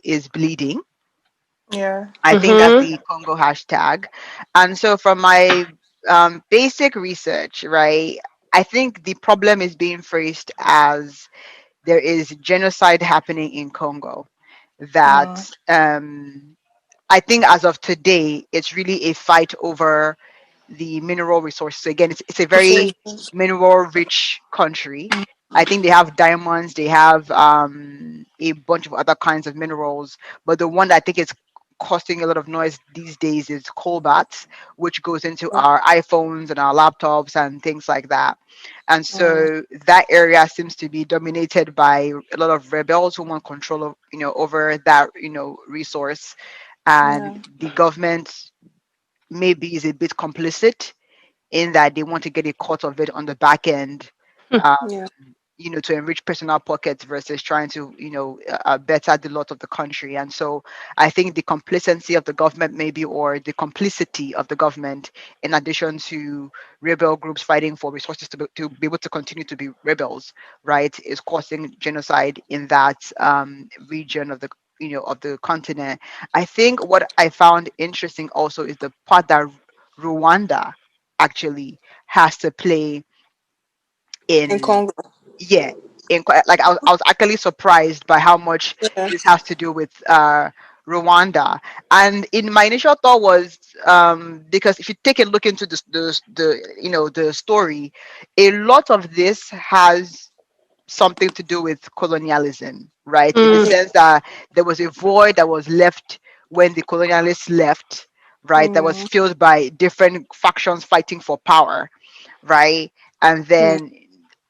is bleeding. Yeah. I think that's Mhm. the Congo hashtag. And so, from my basic research, right, I think the problem is being phrased as there is genocide happening in Congo. Mm. That I think as of today, it's really a fight over the mineral resources. So again, it's a very Resources. mineral rich country. I think they have diamonds, they have a bunch of other kinds of minerals, but the one that I think is causing a lot of noise these days is cobalt, which goes into our iPhones and our laptops and things like that. And Mm. so that area seems to be dominated by a lot of rebels who want control of, over that, resource. And Yeah. the government maybe is a bit complicit in that they want to get a cut of it on the back end, uh, Yeah. to enrich personal pockets versus trying to, better the lot of the country. And so I think the complacency of the government, maybe, or the complicity of the government, in addition to rebel groups fighting for resources to be able to continue to be rebels, right, is causing genocide in that region of the of the continent. I think what I found interesting also is the part that Rwanda actually has to play In in, Congo. yeah, like I was actually surprised by how much Yeah. this has to do with Rwanda. And in my initial thought was, because if you take a look into the story, a lot of this has something to do with colonialism, right? In the Mm. Yeah. sense that there was a void that was left when the colonialists left, right? That was Mm. filled by different factions fighting for power, right? And Mm. then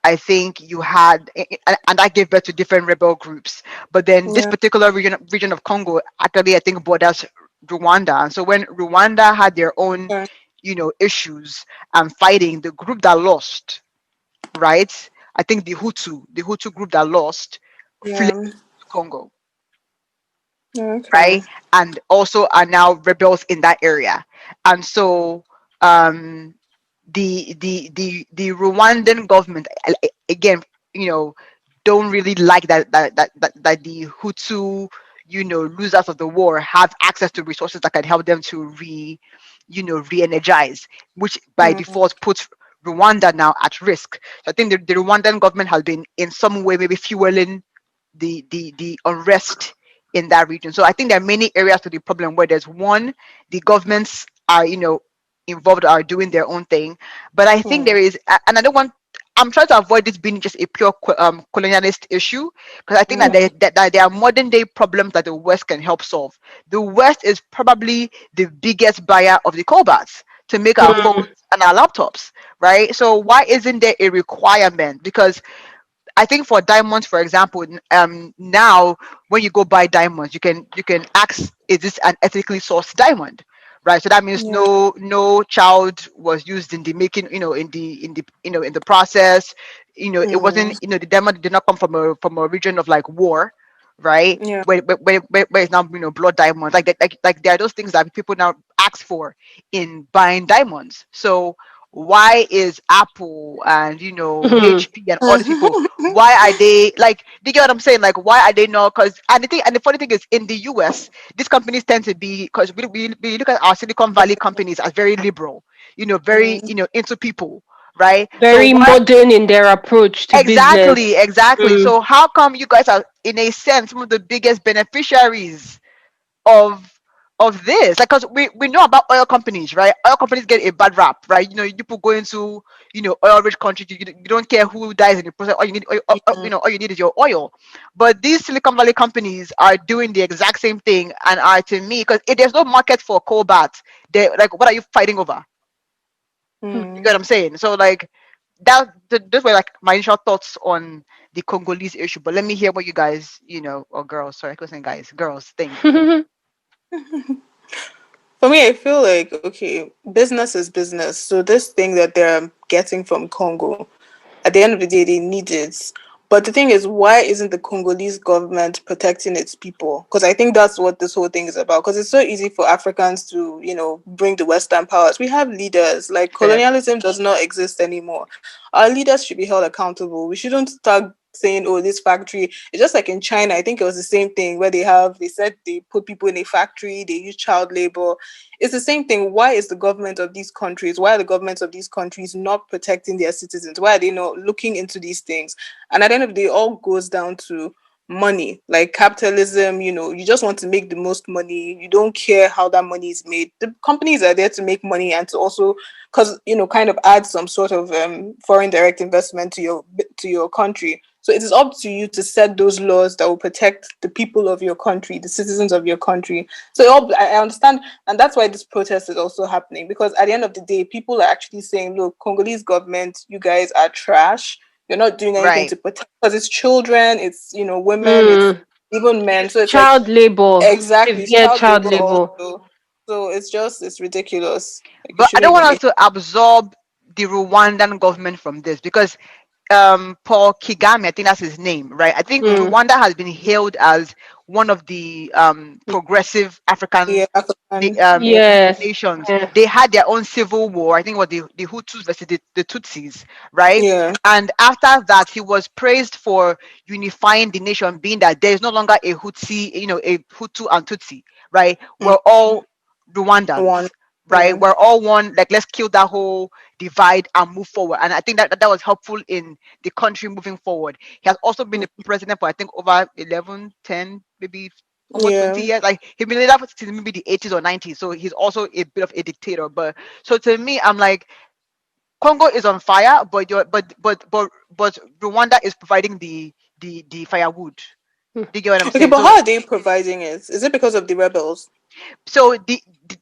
I think you had, and that gave birth to different rebel groups. But then this Yeah. particular region of Congo actually, I think, borders Rwanda. And so when Rwanda had their own, Yeah. issues and fighting, the group that lost, right? I think the Hutu group that lost, fled Yeah. to Congo, Okay. right? And also are now rebels in that area. And so um the Rwandan government, again, you know, don't really like that the Hutu, losers of the war have access to resources that can help them to re-energize, which by Mm. default puts Rwanda now at risk. So I think the Rwandan government has been in some way maybe fueling the unrest in that region. So I think there are many areas to the problem where there's one, the governments are, involved, are doing their own thing. But I think Mm. there is, and I don't want, I'm trying to avoid this being just a pure colonialist issue, because I think that Mm. that there are modern day problems that the West can help solve. The West is probably the biggest buyer of the cobalts to make our Mm. phones and our laptops, right? So why isn't there a requirement? Because I think for diamonds, for example, now when you go buy diamonds, you can ask, is this an ethically sourced diamond, right? So that means Yeah. no child was used in the making, in the process. It Mm. wasn't, the diamond did not come from a region of like war, right? Yeah. Where it's now, blood diamonds, like that, like there are those things that people now ask for in buying diamonds. So why is Apple and Mhm. HP and all these people, why are they like, do you get what I'm saying? Like, why are they not? Because, and the funny thing is, in the US, these companies tend to be, because we look at our Silicon Valley companies as very liberal, very, Mm. into people, right? So Very why? modern in their approach to business. Exactly. Mm. So how come you guys are, in a sense, some of the biggest beneficiaries of this? Like, because we know about oil companies, right? Oil companies get a bad rap, right? You people go into, oil rich countries, you don't care who dies in the process. All you need, Mm. all you need is your oil. But these Silicon Valley companies are doing the exact same thing, and are, to me, because if there's no market for cobalt, they like, what are you fighting over? You get Mm. what I'm saying? So like, those were like my initial thoughts on the Congolese issue. But let me hear what you guys, or girls, sorry, I was saying guys, girls think. For me, I feel like, okay, business is business. So this thing that they're getting from Congo, at the end of the day, they need it. But the thing is, why isn't the Congolese government protecting its people? Because I think that's what this whole thing is about. Because it's so easy for Africans to, bring the Western powers. We have leaders. Like, Fair. colonialism does not exist anymore. Our leaders should be held accountable. We shouldn't start saying, oh, this factory. It's just like in China. I think it was the same thing where they said they put people in a factory, they use child labor. It's the same thing. Why is the government of these countries, why are the governments of these countries not protecting their citizens? Why are they not looking into these things? And at the end of the day, it all goes down to money. Like capitalism, you just want to make the most money. You don't care how that money is made. The companies are there to make money and to also, because kind of add some sort of foreign direct investment to your country. So it is up to you to set those laws that will protect the people of your country, the citizens of your country. So I understand, and that's why this protest is also happening, because at the end of the day, people are actually saying, look, Congolese government, you guys are trash. You're not doing anything Right. to protect, because it's children, it's women, it's Mm. even men. So it's like, Child labor, exactly, it's severe child child labor labor. also. So it's ridiculous. Like, it But I shouldn't don't even want us be. to absorb the Rwandan government from this, because Paul Kagame, I think that's his name, right? I think Mm, Mm. Rwanda has been hailed as one of the progressive African yeah, African. Yeah. Yes. nations. Yeah. They had their own civil war. I think it was the Hutus versus the Tutsis, right? Yeah. And after that, he was praised for unifying the nation, being that there is no longer a Hutsi, a Hutu and Tutsi, right? Mm, We're all one. Rwandans, right? Yeah. We're all one. Like, let's kill that whole divide and move forward. And I think that was helpful in the country moving forward. He has also been Mm, the president for, I think, over 11, 10, maybe almost 20 yeah. years. Like, he's been there since maybe the 80s or 90s. So he's also a bit of a dictator. But so to me, I'm like, Congo is on fire, but Rwanda is providing the firewood. Mm. Do you get what I'm Okay, saying? but So how are they providing it? Is it because of the rebels?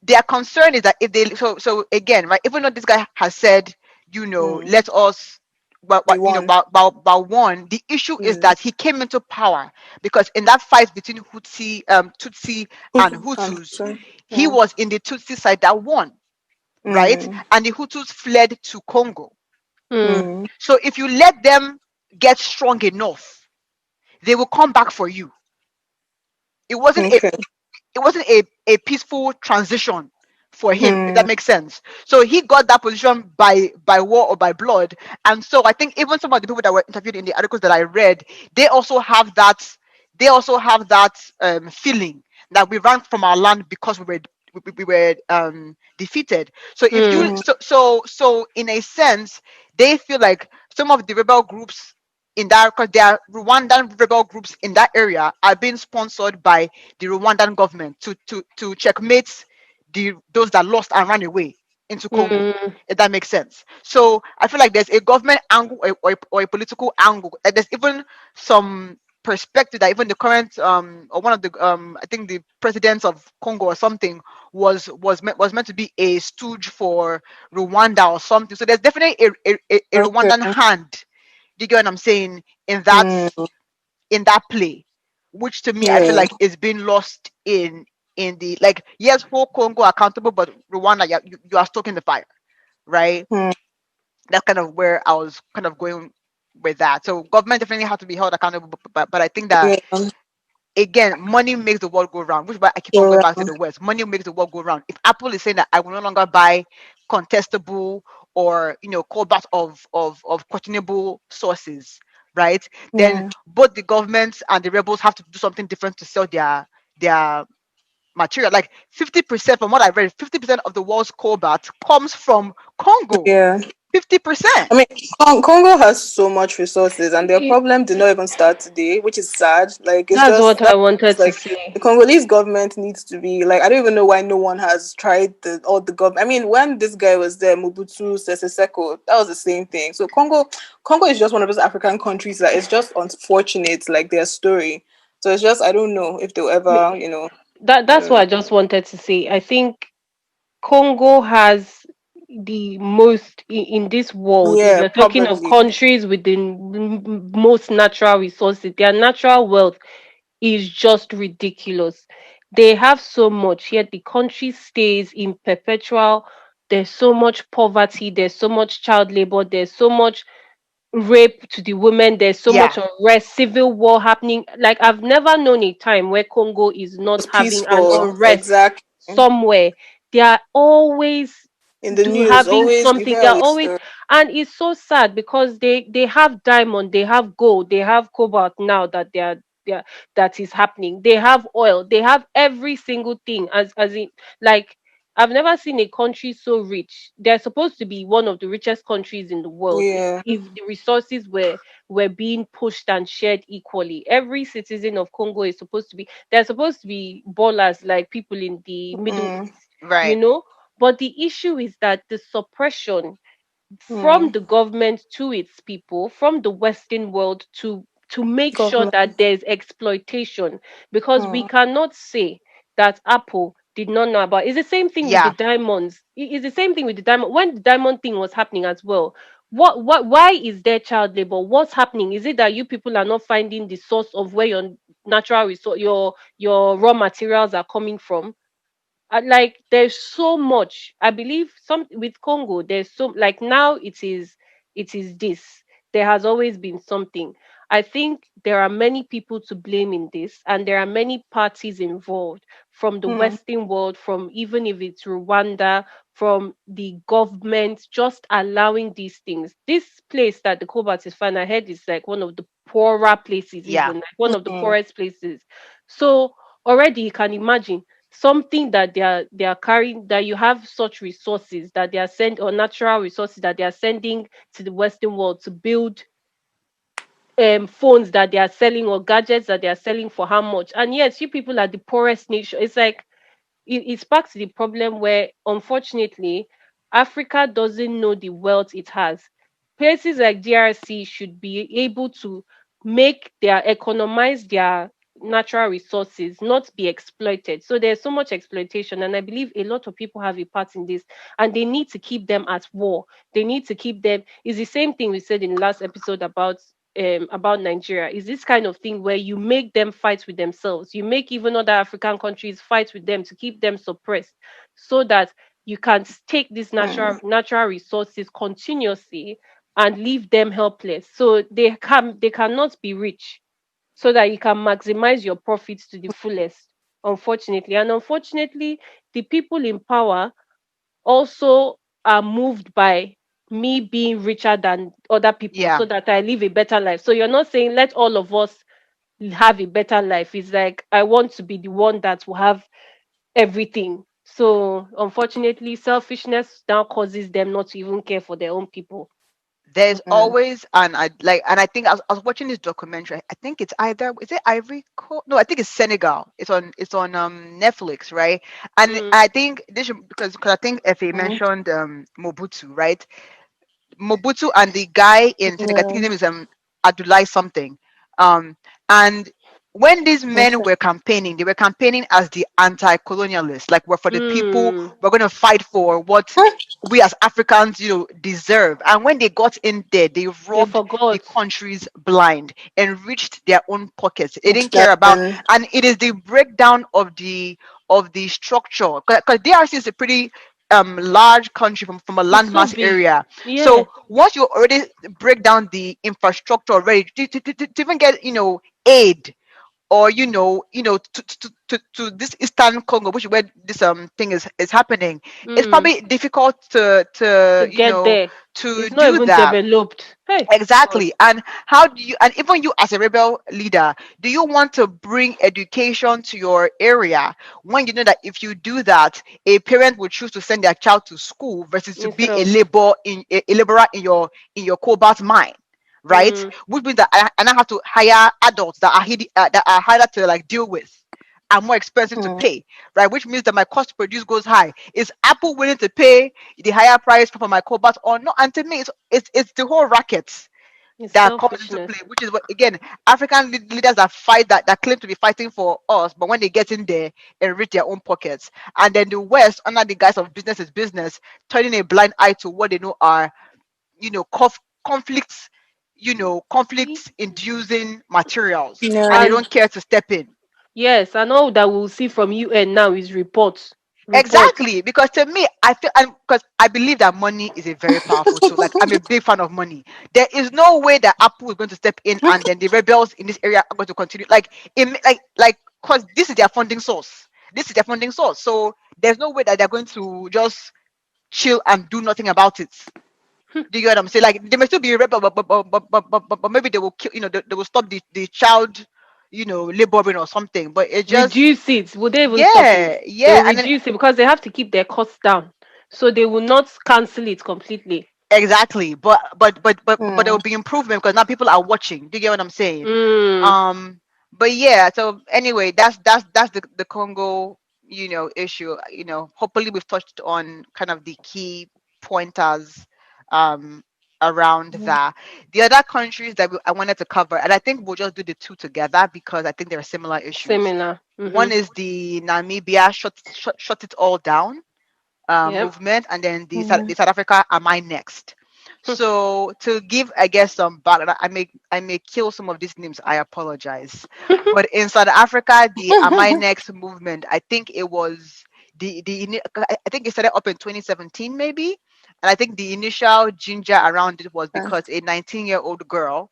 their concern is that if they, so again, right, even though this guy has said, Mm, let us, be but one. but one, the issue is Mm. that he came into power because in that fight between Tutsi and And Hutus, so, he yeah. was in the Tutsi side that won, right? Mm, And the Hutus fled to Congo. Mm. mm, So if you let them get strong enough, they will come back for you. It wasn't a okay. it wasn't a peaceful transition for him, if that Mm, makes sense. So he got that position by war or by blood. And so I think even some of the people that were interviewed in the articles that I read, they also have that feeling that we ran from our land because we were defeated. So if you Mm. mm, so in a sense, they feel like some of the rebel groups in that, because there are Rwandan rebel groups in that area, are being sponsored by the Rwandan government to checkmate those that lost and ran away into Congo. Mm. If that makes sense. So I feel like there's a government angle, or a political angle. And there's even some perspective that even the current or one of the I think the presidents of Congo or something was meant to be a stooge for Rwanda or something. So there's definitely a Rwandan okay. hand. Do you get what I'm saying? In that Mm, in that play, which to me I feel yeah. like is being lost in the, like, yes, hold Congo accountable, but Rwanda, you are stoking the fire, right? Mm, That's kind of where I was kind of going with that. So government definitely have to be held accountable, but I think that, yeah. again, money makes the world go round, which is why I keep on Go going back to around. the West. Money makes the world go round. If Apple is saying that I will no longer buy contestable or cobalt of questionable sources, right? Then Mm, both the governments and the rebels have to do something different to sell their material. Like 50%, from what I read, 50% of the world's cobalt comes from Congo. yeah. 50%. I mean, Congo has so much resources, and their Y- problem did not even start today, which is sad. Like, it's That's just what I that. wanted It's to like say. the Congolese government needs to be like. I don't even know why no one has tried all the government. I mean, when this guy was there, Mobutu Sese Seko, that was the same thing. So Congo is just one of those African countries that is just unfortunate, like their story. So it's just, I don't know if they'll ever, I That's don't what know. I just wanted to say. I think Congo has the most in this world. If Yeah, you're talking of probably. countries with the most natural resources, their natural wealth is just ridiculous. They have so much, yet the country stays in perpetual. There's so much poverty, there's so much child labor, there's so much rape to the women, there's so Yeah. much unrest, civil war happening. Like, I've never known a time where Congo is not It's having an peaceful. unrest Exactly. somewhere. They are always In the do news, having always you something. hear They're all this always, story. and it's so sad because they have diamond, they have gold, they have cobalt now that they are that is happening. They have oil, they have every single thing. As in, like, I've never seen a country so rich. They're supposed to be one of the richest countries in the world Yeah. if the resources were being pushed and shared equally. Every citizen of Congo is supposed to be, they're supposed to be ballers like people in the Middle Mm, East, you Right. know. But the issue is that the suppression from mm. the government to its people, from the Western world to make sure Government. that there's exploitation, because we Mm, cannot say that Apple did not know about. It's the same thing with the Yeah. diamonds. It's the same thing with the diamond. When the diamond thing was happening as well, what why is there child labor? What's happening? Is it that you people are not finding the source of where your natural resource, your raw materials are coming from? Like, there's so much, I believe, some with Congo. There's so, like, now it is this. There has always been something. I think there are many people to blame in this, and there are many parties involved, from the mm, Western world, from, even if it's Rwanda, from the government, just allowing these things. This place that the cobalt is found, I heard, is like one of the poorer places, Yeah. even like one of the mm. poorest places. So already you can imagine something that they are carrying, that you have such resources that they are send, or natural resources that they are sending to the Western world to build phones that they are selling, or gadgets that they are selling, for how much? And yes, you people are the poorest nation. It's like, it's back to the problem where, unfortunately, Africa doesn't know the wealth it has. Places like DRC should be able to economize their natural resources, not be exploited. So there's so much exploitation, and I believe a lot of people have a part in this, and they need to keep them at war. They need to keep them. It's the same thing we said in the last episode about Nigeria. Is this kind of thing where you make them fight with themselves. You make even other African countries fight with them to keep them suppressed, so that you can take these Mm. natural resources continuously and leave them helpless. So they cannot be rich, so that you can maximize your profits to the fullest. Unfortunately. And unfortunately, the people in power also are moved by me being richer than other people, Yeah. so that I live a better life. So you're not saying let all of us have a better life. It's like, I want to be the one that will have everything. So unfortunately, selfishness now causes them not to even care for their own people. There's Mm. always, and I think I was watching this documentary. I think it's either, is it Ivory Coast? No, I think it's Senegal. It's on Netflix, right? And Mm, I think this should, because I think Fa Mm. mentioned Mobutu, right? Mobutu and the guy in Senegal, I think Yeah. his name is Abdoulaye something. Um, and when these men Okay. were campaigning, they were campaigning as the anti-colonialists, like we're for the people, mm, we're going to fight for what we as Africans, deserve. And when they got in there, they they robbed the forgot. countries blind, enriched their own pockets. They didn't care about, Exactly. and it is the breakdown of the structure, because DRC is a pretty large country from a It's so landmass big. area. Yeah. So once you already break down the infrastructure already to even get aid, or to this eastern Congo, which is where this thing is happening, it's Mm, probably difficult to get there. to It's not do even that. developed. Hey, God. Exactly. And how do you, and even you as a rebel leader, do you want to bring education to your area when you know that if you do that, a parent would choose to send their child to school versus to Instead be of, a laborer in your cobalt mine, right? mm, Which means that I have to hire adults that are harder to like deal with and more expensive to Mm. pay, right? Which means that my cost to produce goes high. Is Apple willing to pay the higher price for my cobalt or not? And to me, it's the whole racket it's that comes into selfishness. play, which is what, again, African leaders that fight, that claim to be fighting for us, but when they get in there, enrich their own pockets. And then the West, under the guise of business is business, turning a blind eye to what they know are, conflicts, Y- conflicts inducing materials, and they Yeah. don't And care to step in. yes, and all that we'll see from UN now is reports. Reports. Exactly, because to me, I feel, and because I believe that money is a very powerful tool. Like, I'm a big fan of money. There is no way that Apple is going to step in, and then the rebels in this area are going to continue. Because this is their funding source. This is their funding source. So there's no way that they're going to just chill and do nothing about it. Do you get what I'm saying? Like they may still be rape, but maybe they will kill. They will stop the child, laboring or something. But it just, Reduce it. Would they even stop it? yeah, They will yeah, and then reduce it because they have to keep their costs down. So they will not cancel it completely. exactly. But there will Mm. be improvement because now people are watching. Do you get what I'm saying? Mm, Um, but yeah. So anyway, that's the Congo, issue. Hopefully we've touched on kind of the key pointers, um, around that. The other countries that I wanted to cover, and I think we'll just do the two together because I think there are similar issues. similar. One Mm-hmm. is the Namibia shut it all down, Yep. movement, and then the Mm. South Africa am I next. So to give, I guess, some background, I may kill some of these names. I apologize, but in South Africa, the am I next movement, I think it was I think it started up in 2017 maybe, and I think the initial ginger around it was because a 19-year-old girl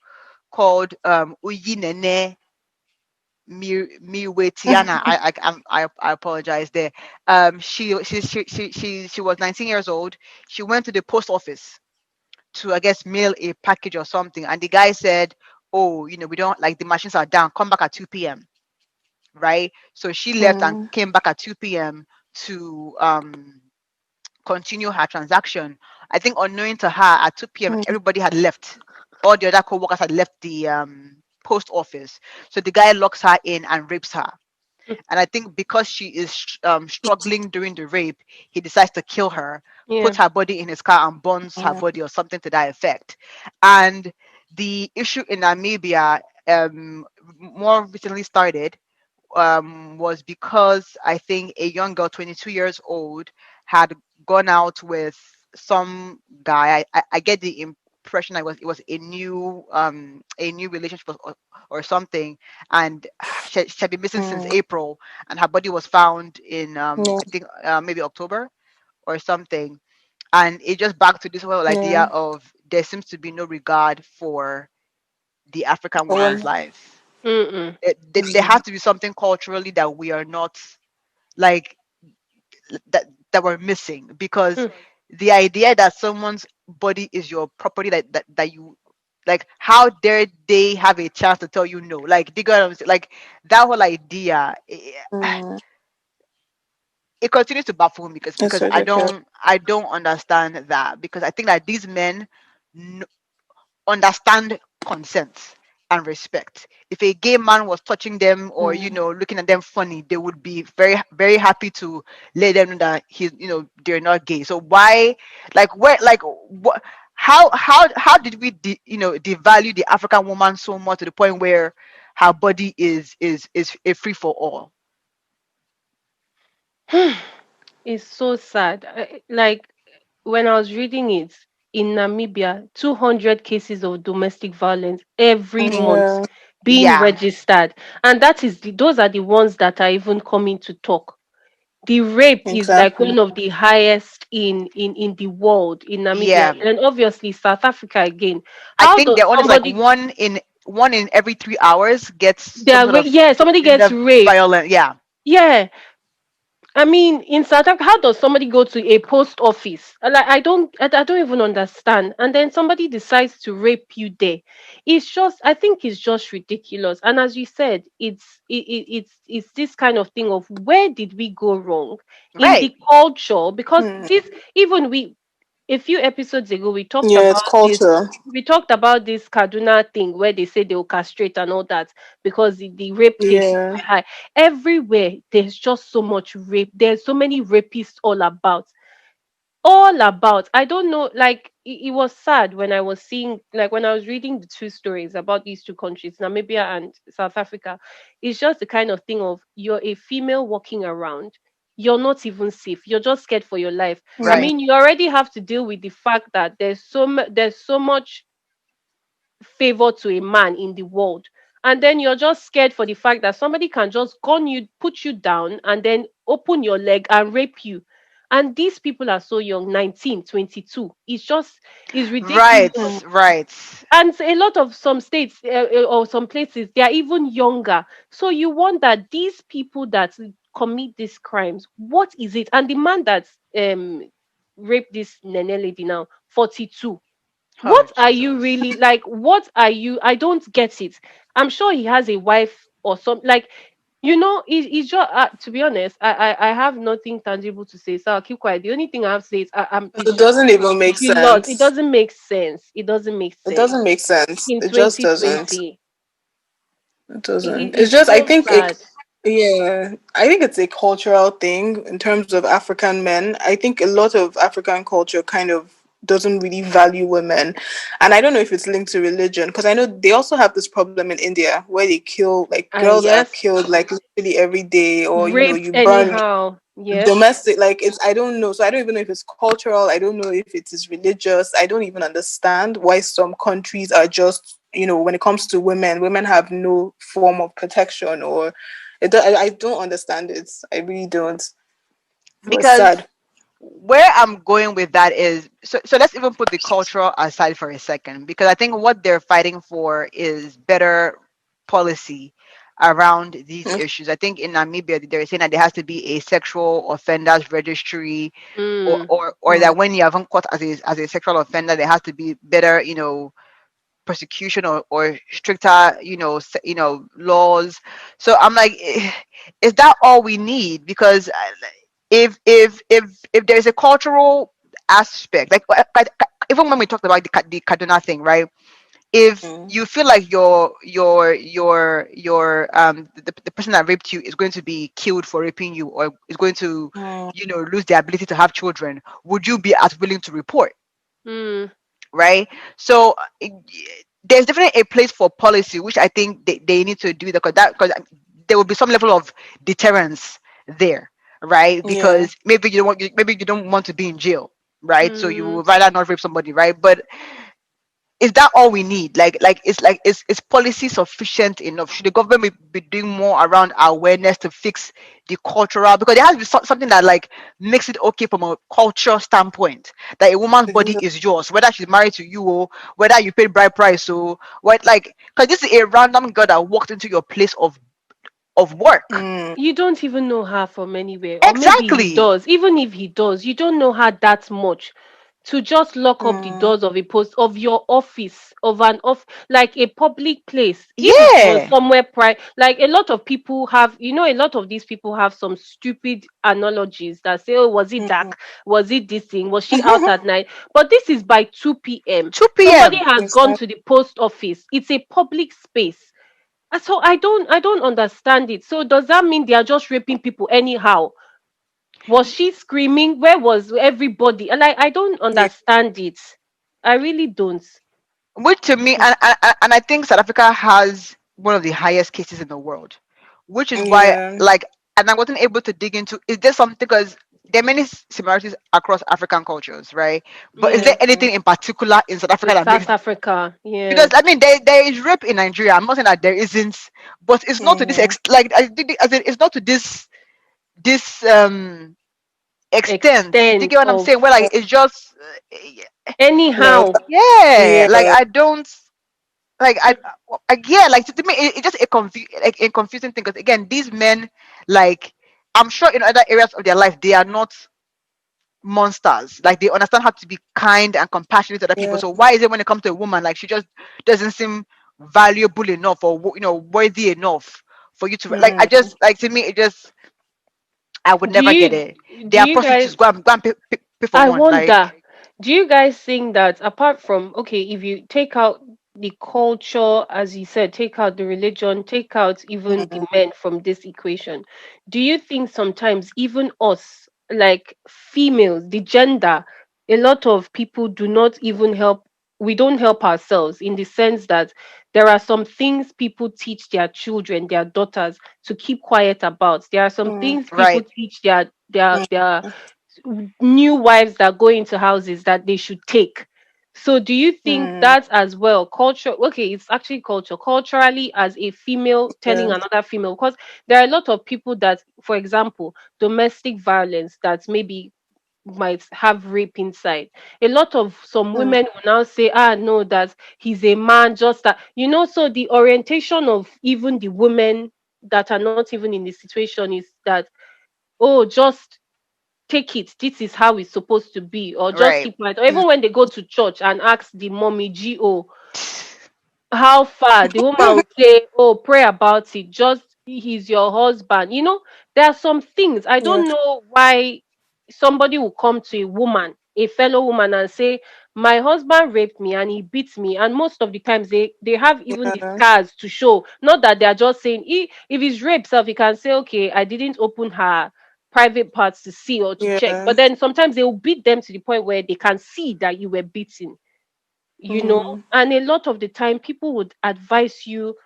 called Uyinene Miwetiana. I apologize there. She was 19 years old. She went to the post office to, I guess, mail a package or something, and the guy said, "Oh, we don't, like, the machines are down. Come back at 2 p.m." Right? So she left and Mm. came back at 2 p.m. to continue her transaction. I think unknowing to her, at 2 p.m. Mm. everybody had left. All the other co-workers had left the post office. So the guy locks her in and rapes her. And I think because she is struggling during the rape, he decides to kill her, puts Yeah. her body in his car, and burns her Yeah. body or something to that effect. And the issue in Namibia, more recently started, was because I think a young girl, 22 years old, had gone out with some guy. I get the impression it was a new relationship, or something, and she had been missing since Mm. April, and her body was found in, Yeah. I think, maybe October or something. And it just back to this whole idea Yeah. of there seems to be no regard for the African I woman's was. life. Mm-mm. There Mm. has to be something culturally that we are not, like, that we're missing, because Mm. the idea that someone's body is your property, that you, like, how dare they have a chance to tell you no? Like, they got, like, that whole idea, Mm. it continues to baffle me, because It's because I ridiculous. don't I don't understand that, because I think that these men understand consent and respect. If a gay man was touching them, or Mm. looking at them funny, they would be very, very happy to let them know that they're not gay. So why, like, where, like, what, how did we devalue the African woman so much to the point where her body is a free for all? It's so sad. Like when I was reading it, in Namibia, 200 cases of domestic violence every month Yeah. being Yeah, registered. And those are the ones that are even coming to talk. The rape is like Exactly. one of the highest in the world in Namibia, yeah. and obviously South Africa again. I How think does their one is like somebody one in every 3 hours gets some sort of yeah, somebody gets gender raped? violent. Yeah, Yeah, I mean, in South Africa, how does somebody go to a post office? Like, I don't even understand. And then somebody decides to rape you there. I think it's just ridiculous. And as you said, it's this kind of thing of where did we go wrong in right. the culture? Because Mm. this, even we, a few episodes ago, Yeah, it's culture. we talked about this Kaduna thing where they say they will castrate and all that because the rape cases Yeah. were high. Everywhere there's just so much rape. There's so many rapists all about. I don't know, like it was sad when I was seeing, like when I was reading the two stories about these two countries, Namibia and South Africa. It's just the kind of thing of you're a female walking around, you're not even safe, you're just scared for your life. I Mm. Right. mean, you already have to deal with the fact that there's so much favor to a man in the world, and then you're just scared for the fact that somebody can just gun you, put you down, and then open your leg and rape you. And these people are so young, 19, 22. It's ridiculous. Right. Right. And a lot of some states, or some places, they are even younger. So you wonder, these people that commit these crimes, what is it? And the man that's raped this Nene lady now, 42. Oh, What are you Jesus. really like? What are you? I don't get it. I'm sure he has a wife or something. Like, it's just to be honest, I have nothing tangible to say, so I'll keep quiet. The only thing I have to say is It it's just doesn't even make a lot. It sense. doesn't make sense. It doesn't make It sense doesn't make sense. in It just twenty doesn't. twenty. It doesn't. It's It's just I so think sad. yeah, I think it's a cultural thing in terms of African men. I think a lot of African culture kind of doesn't really value women. And I don't know if it's linked to religion because I know they also have this problem in India where they kill like girls are Yes, killed like literally every day, or raped you burn anyhow. Yes. domestic, like it's I don't know, so I don't even know if it's cultural, I don't know if it is religious, I don't even understand why some countries are just, when it comes to women have no form of protection, or I don't understand it, I really don't. But it's Because sad. where I'm going with that is, so let's even put the cultural aside for a second, because I think what they're fighting for is better policy around these issues. I think in Namibia they're saying that there has to be a sexual offenders registry, Mm, or that when you haven't caught as a sexual offender, there has to be better, persecution, or stricter, laws. So I'm like, is that all we need? Because if there's a cultural aspect, like even when we talked about the Kaduna thing, right? If Mm, you feel like the person that raped you is going to be killed for raping you, or is going to, mm, lose the ability to have children, would you be as willing to report? mm, Right? So there's definitely a place for policy, which I think they need to do, because there will be some level of deterrence there, right? yeah. Because maybe you don't want to be in jail, right? So you mm. would rather not rape somebody, right? But is that all we need? Is policy sufficient enough? Should the government be doing more around awareness to fix the cultural? Because there has to be something that like makes it okay from a culture standpoint, that a woman's body is yours, whether she's married to you, or whether you paid bride price, or what, like, because this is a random girl that walked into your place of work. Mm, You don't even know her from anywhere, or maybe he Exactly. does. Even if he does, you don't know her that much to just lock up the mm, doors of a post of your office, of an off, like a public place. If it was Yeah. somewhere like a lot of people have, a lot of these people have some stupid analogies that say, oh, was it mm. dark? Was it this thing? Was she out at night? But this is by 2 p.m. 2 Somebody p.m. has gone Exactly. to the post office. It's a public space. So I don't understand it. So does that mean they are just raping people anyhow? Was she screaming? Where was everybody? Like, I don't Yeah. understand it. I really don't. Which to me, and I think South Africa has one of the highest cases in the world, which is why, Yeah. like, and I wasn't able to dig into, is there something, because there are many similarities across African cultures, right? But is there Yeah. anything in particular in South Africa With that makes, South Africa. because Yeah. I mean there is rape in Nigeria. I'm not saying that there isn't, but it's not to this Mm, like I think as in, it's not to this extent. Do you get Extent what I'm of saying? Where like it's just no. anyhow. yeah, like Yeah. I don't. Like yeah, like to me it's just a confusing thing, because again these men, like, I'm sure in other areas of their life they are not monsters, like they understand how to be kind and compassionate to other people. Yeah. So why is it when it comes to a woman, like she just doesn't seem valuable enough, or worthy enough for you to, like, I Mm, just, like, to me it just, I would Do never get you it. They do are you prostitutes. guys Go and pay for I one, like. wonder, do you guys think that apart from, okay, if you take out the culture, as you said, take out the religion, take out even the mm, men from this equation, do you think sometimes even us, like females, the gender, a lot of people do not even help, we don't help ourselves in the sense that there are some things people teach their children, their daughters to keep quiet about. There are some mm, things people Right. teach their mm, new wives that go into houses that they should take. So do you think mm. that as well? Culture, okay, it's actually culture. Culturally, as a female telling Yeah. another female, because there are a lot of people that, for example, domestic violence that maybe might have rape inside. A lot of some Mm, women will now say, ah, no, that he's a man, just that, so the orientation of even the women that are not even in the situation is that, oh, just take it, this is how it's supposed to be, or just Right. keep quiet. Or Mm, even when they go to church and ask the mommy GO how far, the woman will say, oh, pray about it, just he's your husband. There are some things I yeah, don't know why somebody will come to a woman, a fellow woman, and say, my husband raped me and he beats me. And most of the times they have even the yeah, scars to show, not that they are just saying, if it's rape self, he can say, okay, I didn't open her private parts to see or to check. yeah. But then sometimes they will beat them to the point where they can see that you were beaten. Mm, And a lot of the time people would advise you,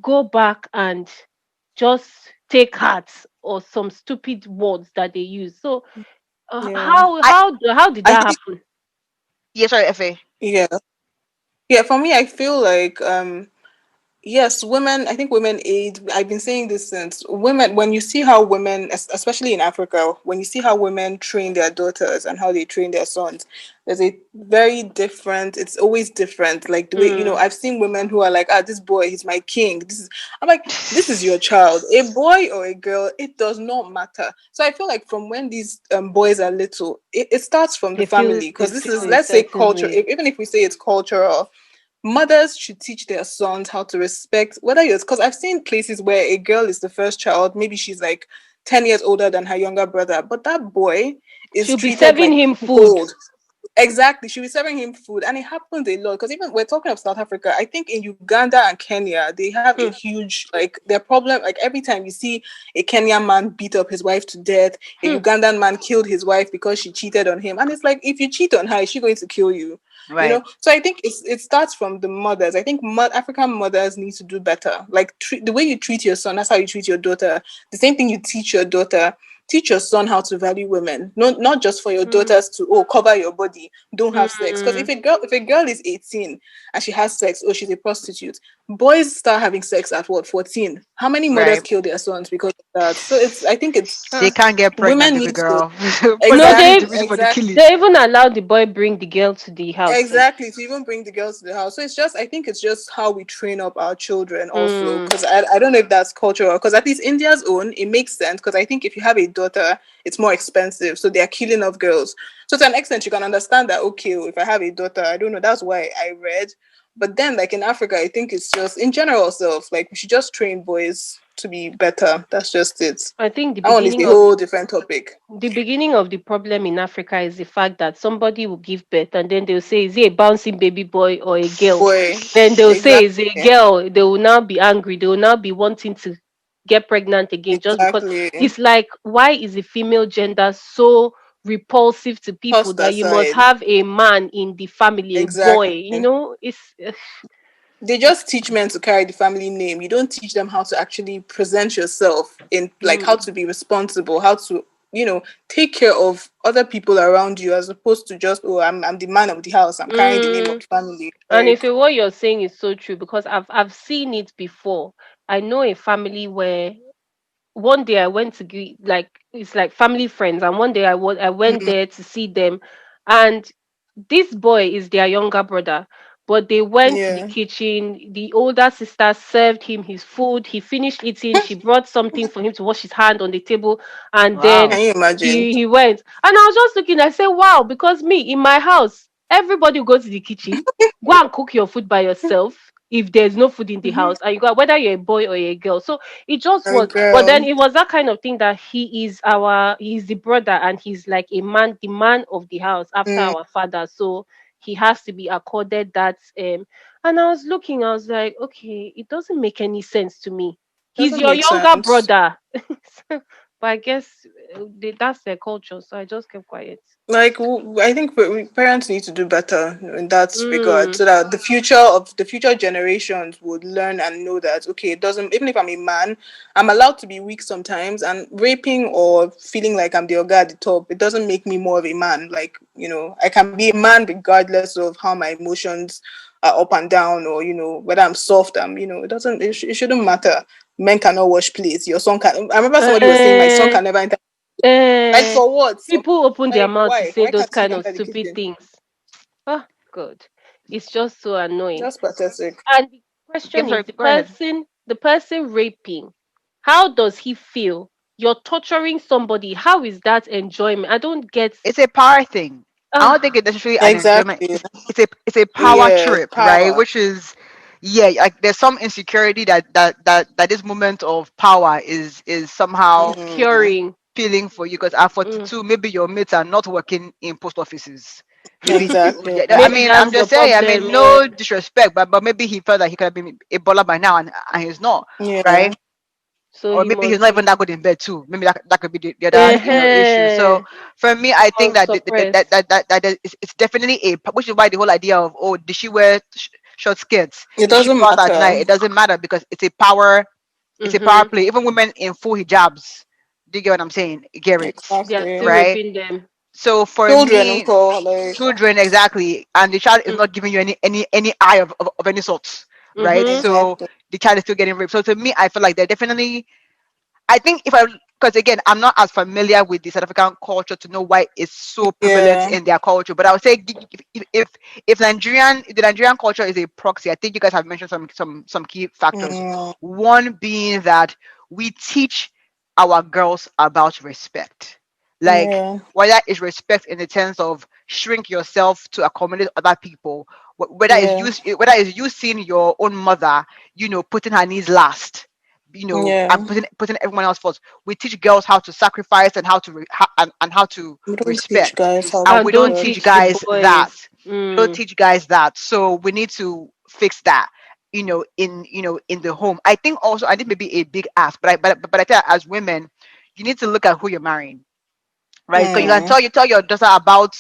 go back and just take heart, or some stupid words that they use. So yeah. I how did I that think happen? yeah, sorry, Fa. yeah. Yeah, for me I feel like yes, women, I think women aid. I've been saying this since women, when you see how women, especially in Africa, when you see how women train their daughters and how they train their sons, there's a very different, it's always different. Like the way, Mm, I've seen women who are like, ah, this boy, he's my king. I'm like, this is your child, a boy or a girl, it does not matter. So I feel like from when these boys are little, it starts from the family they because this feel is, a let's say, certain culture. way. Even if we say it's cultural, mothers should teach their sons how to respect, whether you're, because I've seen places where a girl is the first child, maybe she's like 10 years older than her younger brother, but that boy is She'll be treated serving like him food. gold. Exactly, she'll be serving him food, and it happens a lot. Because even we're talking of South Africa, I think in Uganda and Kenya, they have a Hmm, huge, like, their problem. Like every time you see a Kenyan man beat up his wife to death, a hmm. Ugandan man killed his wife because she cheated on him, and it's like, if you cheat on her, is she going to kill you? Right. So I think it starts from the mothers. I think African mothers need to do better. Like the way you treat your son, that's how you treat your daughter. The same thing you teach your daughter. Teach your son how to value women, not just for your Hmm, daughters to, cover your body, don't have sex. Because hmm. if a girl is 18 and she has sex, oh, she's a prostitute. Boys start having sex at what, 14? How many mothers Right. kill their sons because of that? So I think it's They Ah. can't get pregnant women if a need to, girl. No, Pregnancy is they the exactly, reason for the exactly. killing. they even allowed the boy bring the girl to the house. Safe. Exactly, to even bring the girls to the house. So it's just, I think it's just how we train up our children also. Hmm. Because I don't know if that's cultural. Because at least India's own, it makes sense. Because I think if you have a daughter, it's more expensive. So they're killing off girls. So to an extent, you can understand that, okay, if I have a daughter, I don't know. That's why I read. But then, like in Africa, I think it's just, in general self, like we should just train boys to be better. That's just it. I think That one is a whole different topic. the beginning of the problem in Africa is the fact that somebody will give birth and then they'll say, is it a bouncing baby boy or a girl? Boy, Then they'll say, is it a exactly. girl? They will now be angry. They will now be wanting to get pregnant again just because Exactly. it's like, why is the female gender so repulsive to people Tossed that you must aside. have a man in the family, a boy? Exactly. It's They just teach men to carry the family name. You don't teach them how to actually present yourself in, like, how mm, to be responsible, how to, take care of other people around you, as opposed to just, oh, I'm the man of the house. I'm carrying the name of mm. the family. And Like, what you're saying is so true because I've seen it before. I know a family where one day I went to like it's like family friends, and one day I went mm, there to see them, and this boy is their younger brother. But they went to the yeah. kitchen. The older sister served him his food. He finished eating. She brought something for him to wash his hand on the table, and then Can you imagine? he went. And I was just looking. I said, "Wow!" Because me in my house, everybody will go to the kitchen, go and cook your food by yourself. If there's no food in the Mhm. house, and you got whether you're a boy or a girl, so it just A was. But then girl. it was that kind of thing that he's the brother and he's like the man of the house after Mm, our father. So he has to be accorded that. And I was looking, I was like, okay, it doesn't make any sense to me. He's doesn't your make younger sense. brother. But I guess that's their culture, so I just kept quiet. Like, I think parents need to do better in that regard, Mm, so that the future generations would learn and know that, okay, it doesn't, even if I'm a man, I'm allowed to be weak sometimes, and raping or feeling like I'm the ogre at the top, it doesn't make me more of a man. Like, I can be a man regardless of how my emotions are up and down, or whether I'm soft. It doesn't, it shouldn't matter. Men cannot wash plates. Your son can. I remember somebody was saying my son uh, can never enter. Like, uh, for what? People open their Like, mouth to why? say Why those can't he kind of enter the stupid kitchen? things. Oh, God. It's just so annoying. Just pathetic. And the Yeah, question sorry, is, the go ahead. person raping, how does he feel? You're torturing somebody. How is that enjoyment? I don't get. It's a power thing. I don't think Ah, it's necessarily an enjoyment. Exactly. It's a power Yeah, trip, right? power. Which is, yeah, like there's some insecurity that this moment of power is somehow Mm, obscuring. feeling for you, because at Mm. 42 maybe your mates are not working in post offices. Maybe exactly. yeah, I Maybe mean, I'm that's the just saying, I mean, problem. Yeah. no disrespect, but maybe he felt that he could have been a baller by now, and he's not, Yeah. right? So Or he maybe he's must not even be. that good in bed too. Maybe that could be the other, issue. So Uh-huh. for me, He I think must that suppress. it's definitely which is why the whole idea of, oh, did she wear short skirts, It did she doesn't go out at night, matter. it doesn't matter, because it's a power Mm-hmm. play. Even women in full hijabs, do you get what I'm saying, get raped, They are Exactly. still right? raping them. So for Children, me, uncle, like, children, exactly, and the child is Mm. not giving you any eye of any sort, right? Mm-hmm. So exactly. the child is still getting raped. So to me, I feel like they're definitely, I think if I, because again, I'm not as familiar with the South African culture to know why it's so prevalent Yeah. in their culture. But I would say if the Nigerian culture is a proxy, I think you guys have mentioned some key factors. Mm, One being that we teach our girls about respect, like yeah. whether it's respect in the sense of shrink yourself to accommodate other people, Yeah. whether it's you seeing your own mother, putting her needs last, Yeah. and putting everyone else first. We teach girls how to sacrifice and and how to We don't teach respect, guys how to and we And don't don't respect. teach teach the guys that. boys. We don't Mm. teach guys that. So we need to fix that. In the home. I think also, I think maybe a big ask, but I tell you, as women, you need to look at who you're marrying, right? Because Mm, you tell your daughter about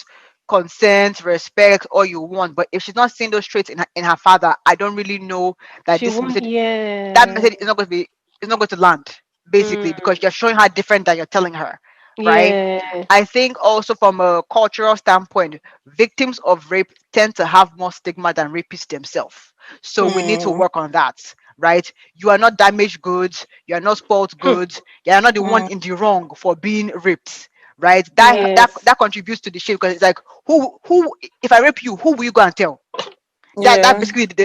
consent, respect, all you want, but if she's not seeing those traits in her father, I don't really know that She this won't. message that Yeah. message is not going to be it's not going to land, basically, Mm. because you're showing her different than you're telling her, right? Yeah. I think also from a cultural standpoint, victims of rape tend to have more stigma than rapists themselves. So we need to mm, work on that, right? You are not damaged goods, you are not spoiled Hmm. goods, you are not the one mm, in the wrong for being raped, right? Yes. That contributes to the shame, because it's like, who if I rape you, who will you go and tell? That yeah. basically the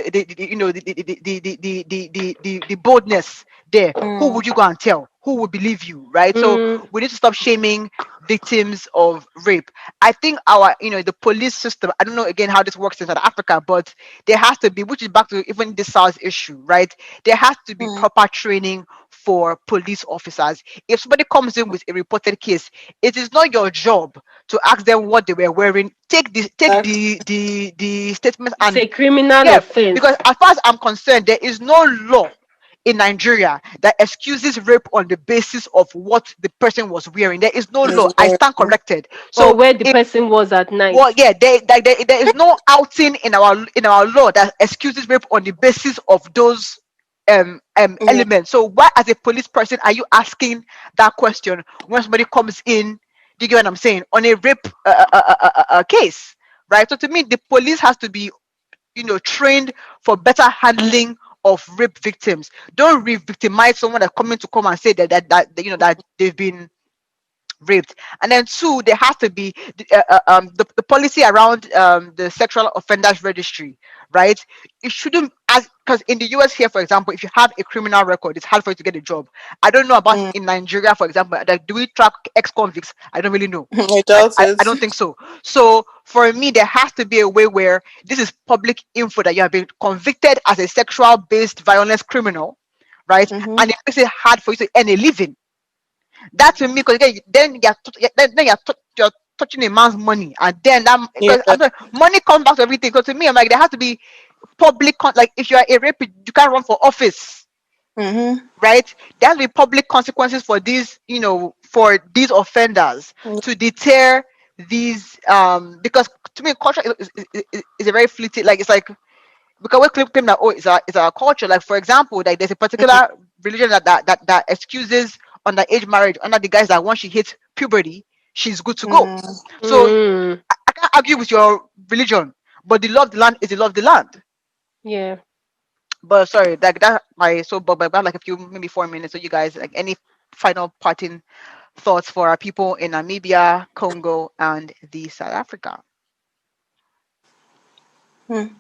boldness there. Who Mm, would you go and tell? Who would believe you, right? So Mm. we need to stop shaming victims of rape. I think our the police system, I don't know again how this works in South Africa, but there has to be, which is back to even the SARS issue, right? There has to be mm, proper training for police officers. If somebody comes in with a reported case, it is not your job to ask them what they were wearing. Take that's the statement, It's and a criminal yeah, because offense. as far as I'm concerned, there is no law in Nigeria that excuses rape on the basis of what the person was wearing. There is no law. is I very. stand corrected. Or So where the if person was at well, night. yeah, there is no outing in our law that excuses rape on the basis of those Yeah. elements. So why, as a police person, are you asking that question when somebody comes in? Do you get what I'm saying? On a rape case, right? So to me, the police has to be trained for better handling of rape victims. Don't re-victimize someone that's coming to come and say that they've been raped. And then two, there has to be the policy around the sexual offenders registry, right? It shouldn't, as because in the US here, for example, if you have a criminal record, it's hard for you to get a job. I don't know about Mm, in Nigeria, for example, that do we track ex-convicts? I don't really know. I I, doubt I, it. I don't think so. So for me, there has to be a way where this is public info that you have been convicted as a sexual based violence criminal, right? Mm-hmm. And it makes it hard for you to earn a living. That to me, because again, then you're touching a man's money, and then that, Yeah. because I'm sorry, money comes back to everything. Because to me, I'm like, there has to be like if you are a rapist, you can't run for office, Mm-hmm. right? There has to be public consequences for these, for these offenders, to deter these because to me culture is a very fleeting, like it's like, because we claim that, oh, it's our culture. Like for example, like there's a particular religion that excuses underage marriage under the guise that once she hits puberty, she's good to go. Mm, So Mm. I can't argue with your religion, but the law of the land is the law of the land. Yeah. But sorry, like that my so but about like a few, maybe 4 minutes. So you guys, like, any final parting thoughts for our people in Namibia, Congo, and the South Africa? mm.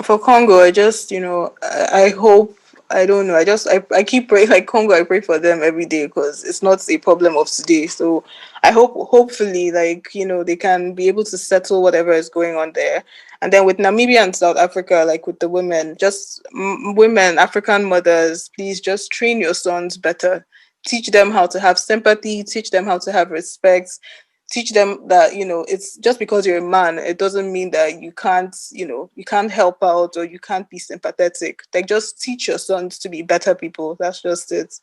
For Congo, I just, I hope I don't know. I keep praying like Congo. I pray for them every day because it's not a problem of today. So I hopefully, like they can be able to settle whatever is going on there. And then with Namibia and South Africa, like with the women, just women, African mothers, please just train your sons better. Teach them how to have sympathy. Teach them how to have respect. Teach them that it's just because you're a man, it doesn't mean that you can't help out or you can't be sympathetic. Like, just teach your sons to be better people. That's just it.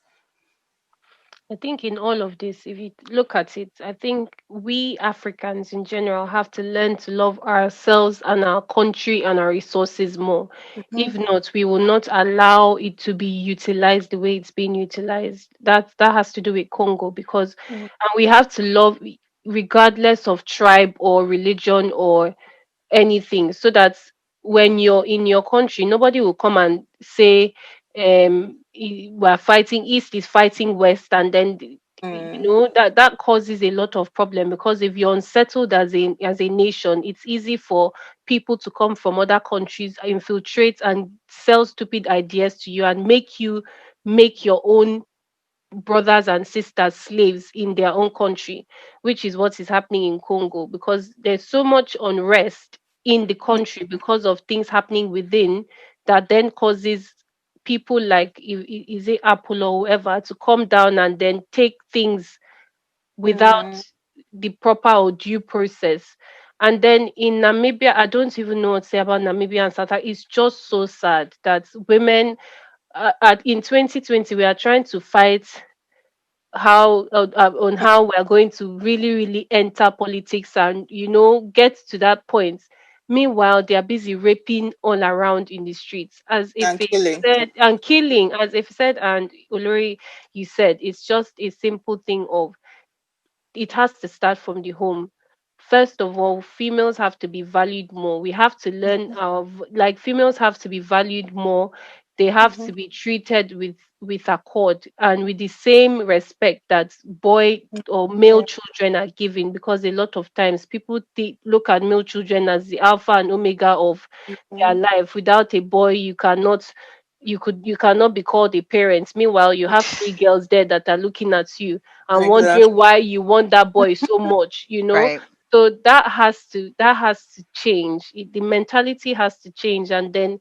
I think in all of this, if you look at it, I think we Africans in general have to learn to love ourselves and our country and our resources more. Mhm. If not, we will not allow it to be utilized the way it's being utilized. That has to do with Congo, because and we have to love regardless of tribe or religion or anything, so that when you're in your country, nobody will come and say we're fighting east is fighting west, and then Mm, that causes a lot of problem, because if you're unsettled as a nation, it's easy for people to come from other countries, infiltrate and sell stupid ideas to you and make your own brothers and sisters slaves in their own country, which is what is happening in Congo, because there's so much unrest in the country because of things happening within, that then causes people like is it Apple or whoever to come down and then take things without mm, the proper or due process. And then in Namibia, I don't even know what to say about Namibia and South Africa. It's just so sad that women in 2020 we are trying to fight on how we are going to really really enter politics and get to that point. Meanwhile, they are busy raping all around in the streets, as if and it killing. said, and killing, as if said. And Olori, you said it's just a simple thing of, it has to start from the home. First of all, females have to be valued more. We have to learn like females have to be valued more. They have Mhm, to be treated with accord and with the same respect that boy or male mhm, children are given, because a lot of times people look at male children as the alpha and omega of their mhm. life. Without a boy, you cannot be called a parent. Meanwhile, you have three girls there that are looking at you and wondering Exactly. why you want that boy so much. Right. So that has to change. The mentality has to change. And then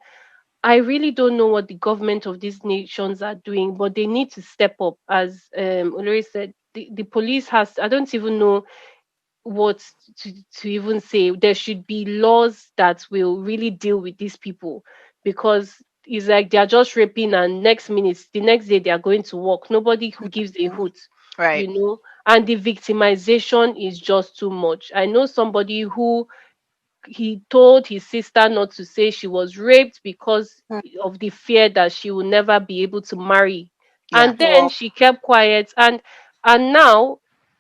I really don't know what the government of these nations are doing, but they need to step up. As Olori said, the police has, I don't even know what to even say. There should be laws that will really deal with these people, because it's like they are just raping, and the next day they are going to work. Nobody who gives a Mm, hoot, Right. and the victimization is just too much. I know somebody who he told his sister not to say she was raped because mm. of the fear that she will never be able to marry. Yeah. And then Well, she kept quiet, and now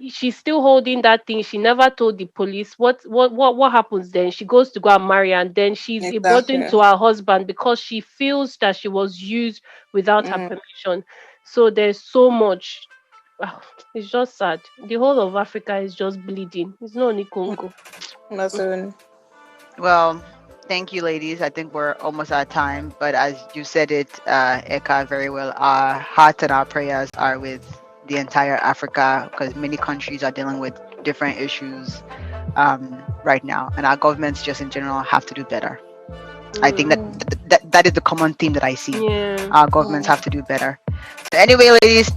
she's still holding that thing. She never told the police. What happens then? She goes to go and marry, and then she's a burden exactly. to her husband because she feels that she was used without her Mm, permission. So there's so much. It's just sad. The whole of Africa is just bleeding. It's not only Congo. that's it. Well, thank you, ladies. I think we're almost out of time, but as you said it, Eka, very well, our heart and our prayers are with the entire Africa, because many countries are dealing with different issues right now, and our governments just in general have to do better. I think that Mm. Mm, that is the common theme that I see. Yeah. Our governments mm. have to do better. So anyway, ladies,